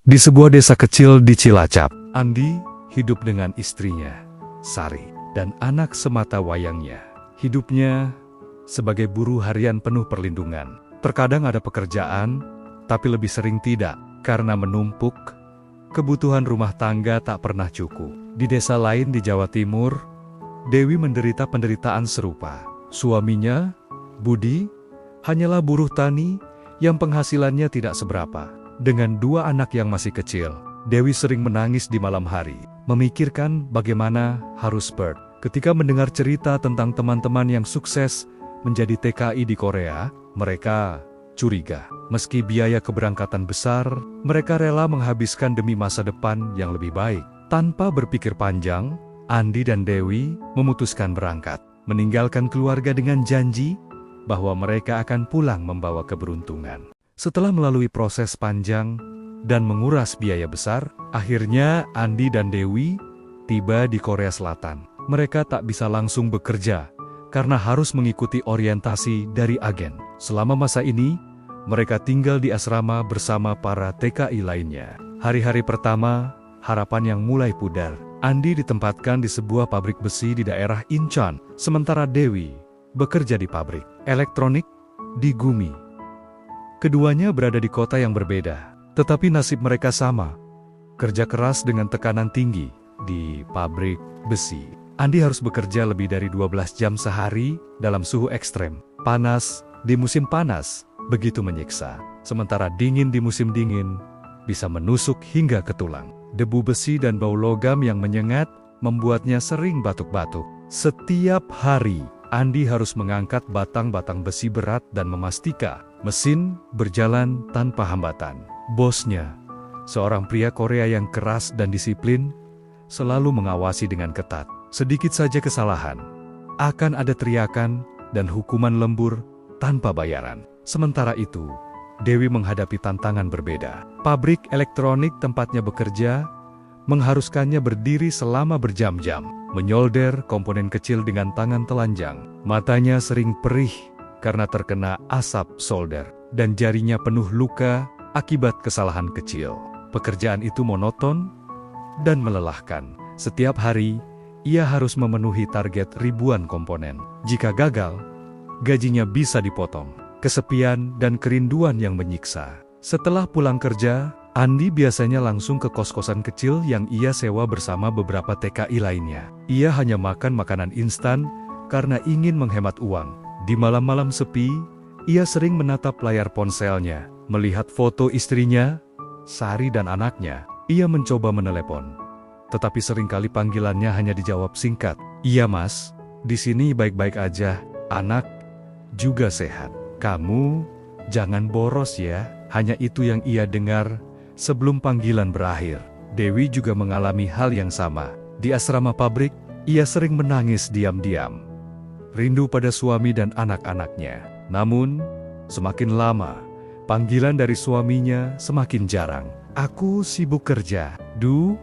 Di sebuah desa kecil di Cilacap, Andi hidup dengan istrinya, Sari, dan anak semata wayangnya. Hidupnya sebagai buruh harian penuh perlindungan. Terkadang ada pekerjaan, tapi lebih sering tidak, karena menumpuk, kebutuhan rumah tangga tak pernah cukup. Di desa lain di Jawa Timur, Dewi menderita penderitaan serupa. Suaminya, Budi, hanyalah buruh tani yang penghasilannya tidak seberapa. Dengan dua anak yang masih kecil, Dewi sering menangis di malam hari, memikirkan bagaimana harus Bert. Ketika mendengar cerita tentang teman-teman yang sukses menjadi TKI di Korea, mereka curiga. Meski biaya keberangkatan besar, mereka rela menghabiskan demi masa depan yang lebih baik. Tanpa berpikir panjang, Andi dan Dewi memutuskan berangkat, meninggalkan keluarga dengan janji bahwa mereka akan pulang membawa keberuntungan. Setelah melalui proses panjang dan menguras biaya besar, akhirnya Andi dan Dewi tiba di Korea Selatan. Mereka tak bisa langsung bekerja karena harus mengikuti orientasi dari agen. Selama masa ini, mereka tinggal di asrama bersama para TKI lainnya. Hari-hari pertama, harapan yang mulai pudar. Andi ditempatkan di sebuah pabrik besi di daerah Incheon, sementara Dewi bekerja di pabrik elektronik di Gumi. Keduanya berada di kota yang berbeda, tetapi nasib mereka sama. Kerja keras dengan tekanan tinggi di pabrik besi. Andi harus bekerja lebih dari 12 jam sehari dalam suhu ekstrem. Panas di musim panas begitu menyiksa, sementara dingin di musim dingin bisa menusuk hingga ke tulang. Debu besi dan bau logam yang menyengat membuatnya sering batuk-batuk. Setiap hari, Andi harus mengangkat batang-batang besi berat dan memastikan mesin berjalan tanpa hambatan. Bosnya, seorang pria Korea yang keras dan disiplin, selalu mengawasi dengan ketat. Sedikit saja kesalahan, akan ada teriakan dan hukuman lembur tanpa bayaran. Sementara itu, Dewi menghadapi tantangan berbeda. Pabrik elektronik tempatnya bekerja mengharuskannya berdiri selama berjam-jam, menyolder komponen kecil dengan tangan telanjang. Matanya sering perih karena terkena asap solder, dan jarinya penuh luka akibat kesalahan kecil. Pekerjaan itu monoton dan melelahkan. Setiap hari, ia harus memenuhi target ribuan komponen. Jika gagal, gajinya bisa dipotong. Kesepian dan kerinduan yang menyiksa. Setelah pulang kerja, Andi biasanya langsung ke kos-kosan kecil yang ia sewa bersama beberapa TKI lainnya. Ia hanya makan makanan instan karena ingin menghemat uang. Di malam-malam sepi, ia sering menatap layar ponselnya, melihat foto istrinya, Sari dan anaknya. Ia mencoba menelepon, tetapi seringkali panggilannya hanya dijawab singkat. "Iya mas, di sini baik-baik aja, anak juga sehat. Kamu jangan boros ya." Hanya itu yang ia dengar sebelum panggilan berakhir. Dewi juga mengalami hal yang sama. Di asrama pabrik, ia sering menangis diam-diam, rindu pada suami dan anak-anaknya. Namun, semakin lama, panggilan dari suaminya semakin jarang. "Aku sibuk kerja." "Du,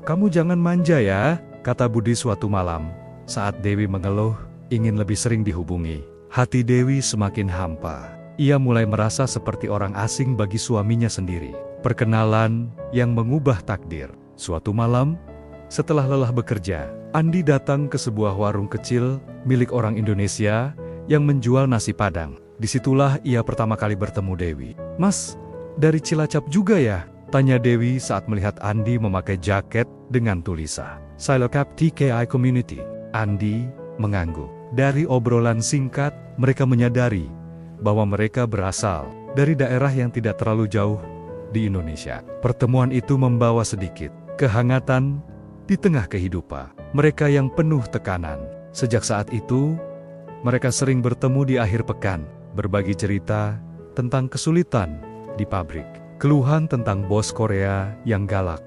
kamu jangan manja ya," kata Budi suatu malam, saat Dewi mengeluh ingin lebih sering dihubungi. Hati Dewi semakin hampa. Ia mulai merasa seperti orang asing bagi suaminya sendiri. Perkenalan yang mengubah takdir. Suatu malam, setelah lelah bekerja, Andi datang ke sebuah warung kecil milik orang Indonesia yang menjual nasi Padang. Disitulah ia pertama kali bertemu Dewi. "Mas, dari Cilacap juga ya?" tanya Dewi saat melihat Andi memakai jaket dengan tulisan Cilacap TKI Community. Andi mengangguk. Dari obrolan singkat, mereka menyadari bahwa mereka berasal dari daerah yang tidak terlalu jauh di Indonesia. Pertemuan itu membawa sedikit kehangatan di tengah kehidupan mereka yang penuh tekanan. Sejak saat itu, mereka sering bertemu di akhir pekan, berbagi cerita tentang kesulitan di pabrik, keluhan tentang bos Korea yang galak,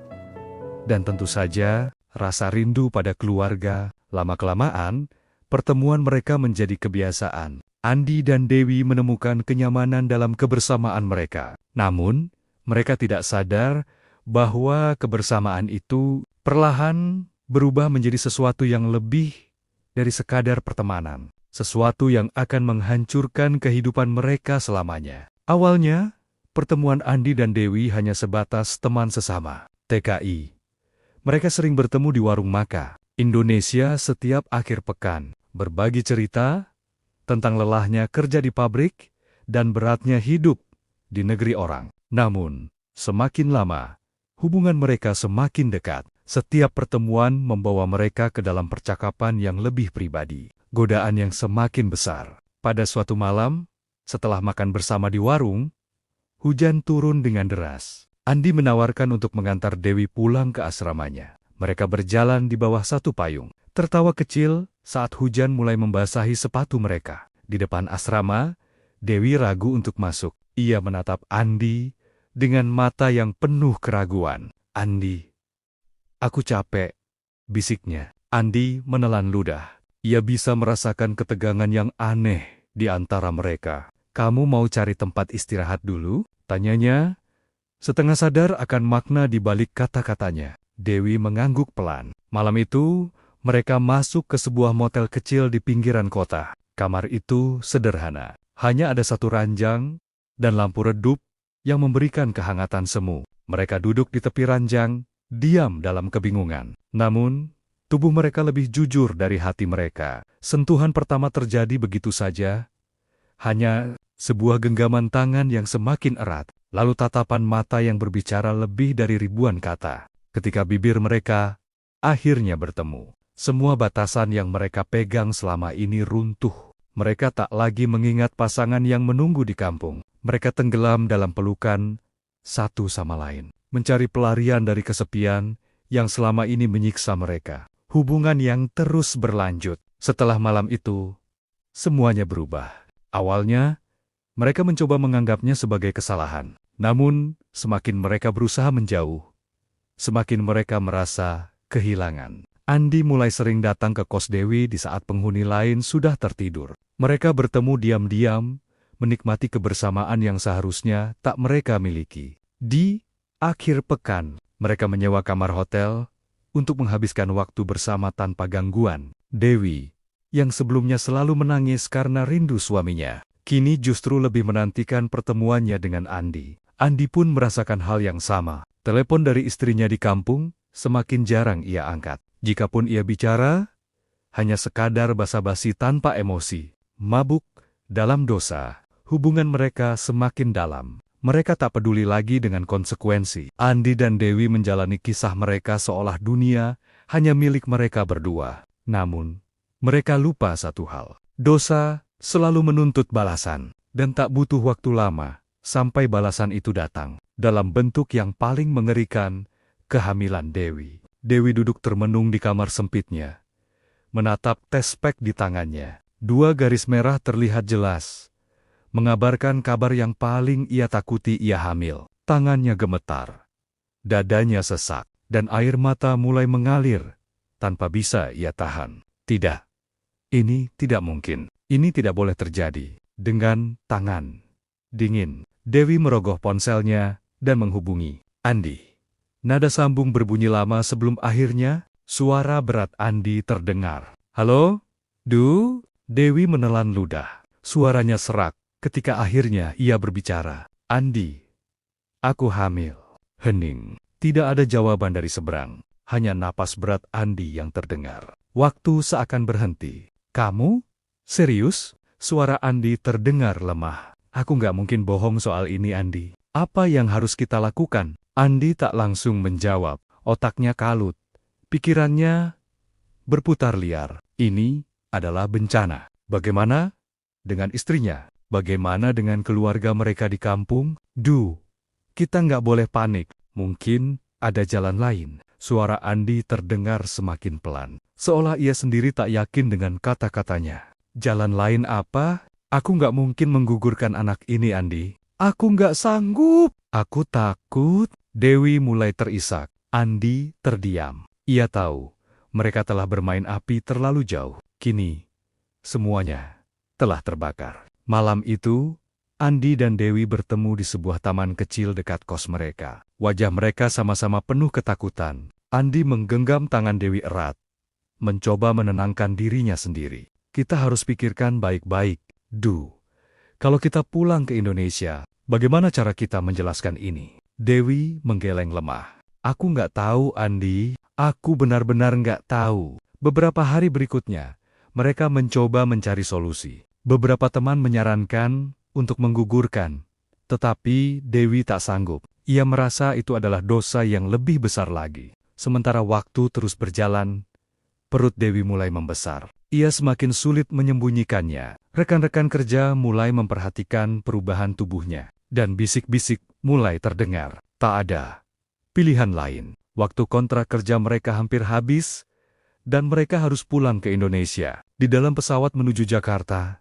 dan tentu saja rasa rindu pada keluarga. Lama-kelamaan, pertemuan mereka menjadi kebiasaan. Andi dan Dewi menemukan kenyamanan dalam kebersamaan mereka. Namun, mereka tidak sadar bahwa kebersamaan itu perlahan berubah menjadi sesuatu yang lebih dari sekadar pertemanan. Sesuatu yang akan menghancurkan kehidupan mereka selamanya. Awalnya, pertemuan Andi dan Dewi hanya sebatas teman sesama. TKI. Mereka sering bertemu di warung Maka, Indonesia setiap akhir pekan, berbagi cerita tentang lelahnya kerja di pabrik dan beratnya hidup di negeri orang. Namun, semakin lama, hubungan mereka semakin dekat. Setiap pertemuan membawa mereka ke dalam percakapan yang lebih pribadi. Godaan yang semakin besar. Pada suatu malam, setelah makan bersama di warung, hujan turun dengan deras. Andi menawarkan untuk mengantar Dewi pulang ke asramanya. Mereka berjalan di bawah satu payung, tertawa kecil saat hujan mulai membasahi sepatu mereka. Di depan asrama, Dewi ragu untuk masuk. Ia menatap Andi dengan mata yang penuh keraguan. "Andi, aku capek," bisiknya. Andi menelan ludah. Ia bisa merasakan ketegangan yang aneh di antara mereka. "Kamu mau cari tempat istirahat dulu?" tanyanya, setengah sadar akan makna di balik kata-katanya. Dewi mengangguk pelan. Malam itu, mereka masuk ke sebuah motel kecil di pinggiran kota. Kamar itu sederhana. Hanya ada satu ranjang dan lampu redup yang memberikan kehangatan semu. Mereka duduk di tepi ranjang, diam dalam kebingungan. Namun, tubuh mereka lebih jujur dari hati mereka. Sentuhan pertama terjadi begitu saja. Hanya sebuah genggaman tangan yang semakin erat, lalu tatapan mata yang berbicara lebih dari ribuan kata. Ketika bibir mereka akhirnya bertemu, semua batasan yang mereka pegang selama ini runtuh. Mereka tak lagi mengingat pasangan yang menunggu di kampung. Mereka tenggelam dalam pelukan satu sama lain, mencari pelarian dari kesepian yang selama ini menyiksa mereka. Hubungan yang terus berlanjut. Setelah malam itu, semuanya berubah. Awalnya, mereka mencoba menganggapnya sebagai kesalahan. Namun, semakin mereka berusaha menjauh, semakin mereka merasa kehilangan. Andi mulai sering datang ke kos Dewi di saat penghuni lain sudah tertidur. Mereka bertemu diam-diam, menikmati kebersamaan yang seharusnya tak mereka miliki. Di akhir pekan, mereka menyewa kamar hotel untuk menghabiskan waktu bersama tanpa gangguan. Dewi, yang sebelumnya selalu menangis karena rindu suaminya, kini justru lebih menantikan pertemuannya dengan Andi. Andi pun merasakan hal yang sama. Telepon dari istrinya di kampung semakin jarang ia angkat. Jikapun ia bicara, hanya sekadar basa-basi tanpa emosi. Mabuk dalam dosa, hubungan mereka semakin dalam. Mereka tak peduli lagi dengan konsekuensi. Andi dan Dewi menjalani kisah mereka seolah dunia hanya milik mereka berdua. Namun, mereka lupa satu hal. Dosa selalu menuntut balasan, dan tak butuh waktu lama sampai balasan itu datang. Dalam bentuk yang paling mengerikan, kehamilan Dewi. Dewi duduk termenung di kamar sempitnya, menatap tespek di tangannya. 2 garis merah terlihat jelas, mengabarkan kabar yang paling ia takuti ia hamil. Tangannya gemetar, dadanya sesak, dan air mata mulai mengalir tanpa bisa ia tahan. Tidak, ini tidak mungkin. Ini tidak boleh terjadi. Dengan tangan dingin, Dewi merogoh ponselnya dan menghubungi Andi. Nada sambung berbunyi lama sebelum akhirnya suara berat Andi terdengar. "Halo, Du?" Dewi menelan ludah. Suaranya serak ketika akhirnya ia berbicara. "Andi, aku hamil." Hening. Tidak ada jawaban dari seberang. Hanya napas berat Andi yang terdengar. Waktu seakan berhenti. "Kamu? Serius?" Suara Andi terdengar lemah. "Aku nggak mungkin bohong soal ini, Andi. Apa yang harus kita lakukan?" Andi tak langsung menjawab. Otaknya kalut. Pikirannya berputar liar. Ini adalah bencana. Bagaimana dengan istrinya? Bagaimana dengan keluarga mereka di kampung? Du, kita nggak boleh panik. Mungkin ada jalan lain. Suara Andi terdengar semakin pelan, seolah ia sendiri tak yakin dengan kata-katanya. "Jalan lain apa? Aku nggak mungkin menggugurkan anak ini, Andi. Aku nggak sanggup. Aku takut." Dewi mulai terisak. Andi terdiam. Ia tahu, mereka telah bermain api terlalu jauh. Kini, semuanya telah terbakar. Malam itu, Andi dan Dewi bertemu di sebuah taman kecil dekat kos mereka. Wajah mereka sama-sama penuh ketakutan. Andi menggenggam tangan Dewi erat, mencoba menenangkan dirinya sendiri. "Kita harus pikirkan baik-baik, Du. Kalau kita pulang ke Indonesia, Bagaimana cara kita menjelaskan ini? Dewi menggeleng lemah. Aku nggak tahu, Andi. Aku benar-benar nggak tahu. Beberapa hari berikutnya, mereka mencoba mencari solusi. Beberapa teman menyarankan untuk menggugurkan, tetapi Dewi tak sanggup. Ia merasa itu adalah dosa yang lebih besar lagi. Sementara waktu terus berjalan, perut Dewi mulai membesar. Ia semakin sulit menyembunyikannya. Rekan-rekan kerja mulai memperhatikan perubahan tubuhnya, dan bisik-bisik mulai terdengar. Tak ada pilihan lain. Waktu kontrak kerja mereka hampir habis, dan mereka harus pulang ke Indonesia. Di dalam pesawat menuju Jakarta,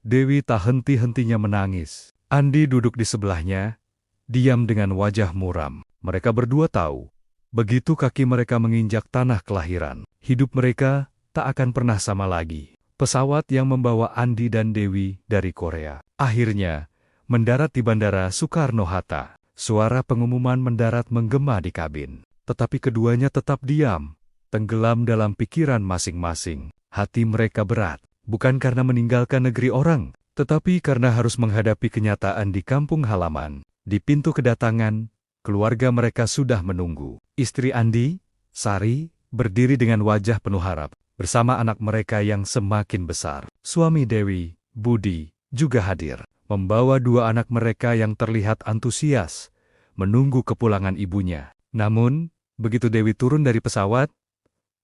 Dewi tak henti-hentinya menangis. Andi duduk di sebelahnya, diam dengan wajah muram. Mereka berdua tahu, begitu kaki mereka menginjak tanah kelahiran, hidup mereka tak akan pernah sama lagi. Pesawat yang membawa Andi dan Dewi dari Korea akhirnya mendarat di Bandara Soekarno-Hatta. Suara pengumuman mendarat menggema di kabin. Tetapi keduanya tetap diam, tenggelam dalam pikiran masing-masing. Hati mereka berat, bukan karena meninggalkan negeri orang, tetapi karena harus menghadapi kenyataan di kampung halaman. Di pintu kedatangan, keluarga mereka sudah menunggu. Istri Andi, Sari, berdiri dengan wajah penuh harap, bersama anak mereka yang semakin besar. Suami Dewi, Budi, juga hadir, membawa dua anak mereka yang terlihat antusias, menunggu kepulangan ibunya. Namun, begitu Dewi turun dari pesawat,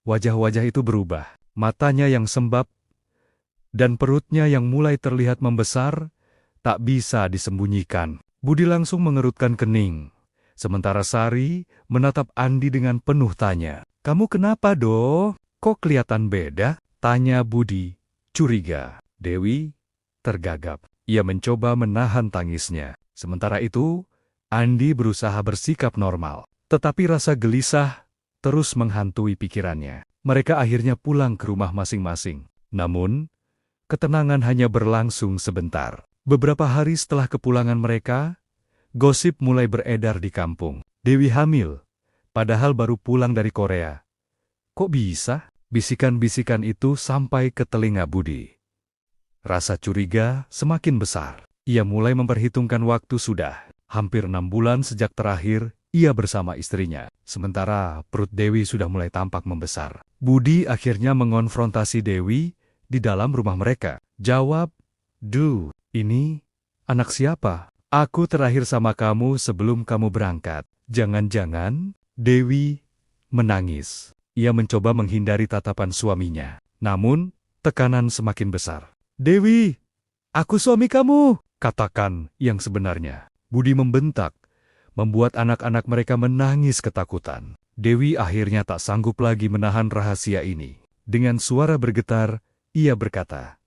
wajah-wajah itu berubah. Matanya yang sembab dan perutnya yang mulai terlihat membesar tak bisa disembunyikan. Budi langsung mengerutkan kening, sementara Sari menatap Andi dengan penuh tanya. "Kamu kenapa, Do? Kok kelihatan beda?" tanya Budi, curiga. Dewi tergagap. Ia mencoba menahan tangisnya. Sementara itu, Andi berusaha bersikap normal. Tetapi rasa gelisah terus menghantui pikirannya. Mereka akhirnya pulang ke rumah masing-masing. Namun, ketenangan hanya berlangsung sebentar. Beberapa hari setelah kepulangan mereka, gosip mulai beredar di kampung. Dewi hamil, padahal baru pulang dari Korea. Kok bisa? Bisikan-bisikan itu sampai ke telinga Budi. Rasa curiga semakin besar. Ia mulai memperhitungkan waktu. Sudah hampir 6 bulan sejak terakhir ia bersama istrinya. Sementara perut Dewi sudah mulai tampak membesar. Budi akhirnya mengonfrontasi Dewi di dalam rumah mereka. Jawab, "Du, ini anak siapa? Aku terakhir sama kamu sebelum kamu berangkat." Jangan-jangan Dewi menangis. Ia mencoba menghindari tatapan suaminya. Namun, tekanan semakin besar. "Dewi, aku suami kamu. Katakan yang sebenarnya." Budi membentak, membuat anak-anak mereka menangis ketakutan. Dewi akhirnya tak sanggup lagi menahan rahasia ini. Dengan suara bergetar, ia berkata,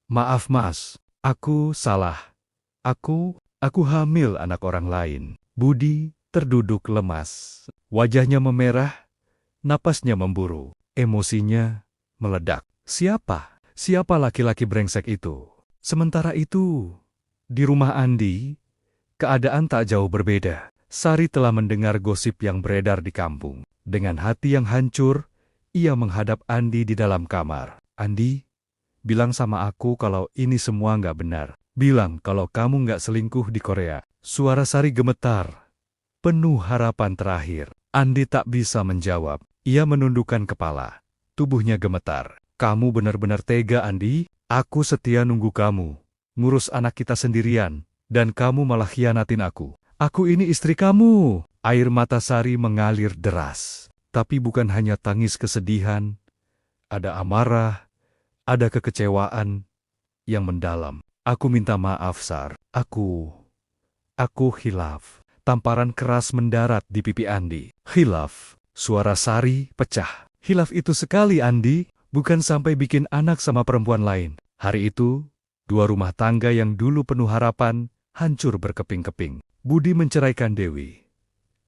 "Maaf Mas, aku salah. Aku hamil anak orang lain." Budi terduduk lemas. Wajahnya memerah, napasnya memburu, emosinya meledak. Siapa? Siapa laki-laki brengsek itu? Sementara itu, di rumah Andi, keadaan tak jauh berbeda. Sari telah mendengar gosip yang beredar di kampung. Dengan hati yang hancur, ia menghadap Andi di dalam kamar. "Andi, bilang sama aku kalau ini semua nggak benar. Bilang kalau kamu nggak selingkuh di Korea." Suara Sari gemetar, penuh harapan terakhir. Andi tak bisa menjawab. Ia menundukkan kepala. Tubuhnya gemetar. "Kamu benar-benar tega, Andi. Aku setia nunggu kamu, ngurus anak kita sendirian. Dan kamu malah khianatin aku. Aku ini istri kamu." Air mata Sari mengalir deras. Tapi bukan hanya tangis kesedihan. Ada amarah, ada kekecewaan yang mendalam. "Aku minta maaf, Sar. Aku khilaf." Tamparan keras mendarat di pipi Andi. "Khilaf?" Suara Sari pecah. "Khilaf itu sekali, Andi. Bukan sampai bikin anak sama perempuan lain." Hari itu, dua rumah tangga yang dulu penuh harapan hancur berkeping-keping. Budi menceraikan Dewi.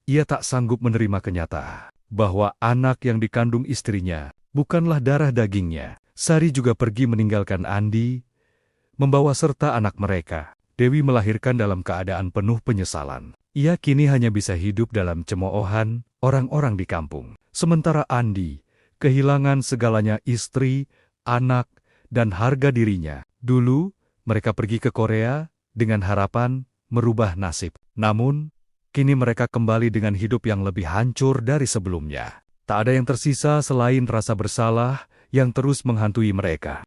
Ia tak sanggup menerima kenyataan bahwa anak yang dikandung istrinya bukanlah darah dagingnya. Sari juga pergi meninggalkan Andi, membawa serta anak mereka. Dewi melahirkan dalam keadaan penuh penyesalan. Ia kini hanya bisa hidup dalam cemoohan orang-orang di kampung. Sementara Andi kehilangan segalanya: istri, anak, dan harga dirinya. Dulu, mereka pergi ke Korea dengan harapan merubah nasib. Namun, kini mereka kembali dengan hidup yang lebih hancur dari sebelumnya. Tak ada yang tersisa selain rasa bersalah yang terus menghantui mereka.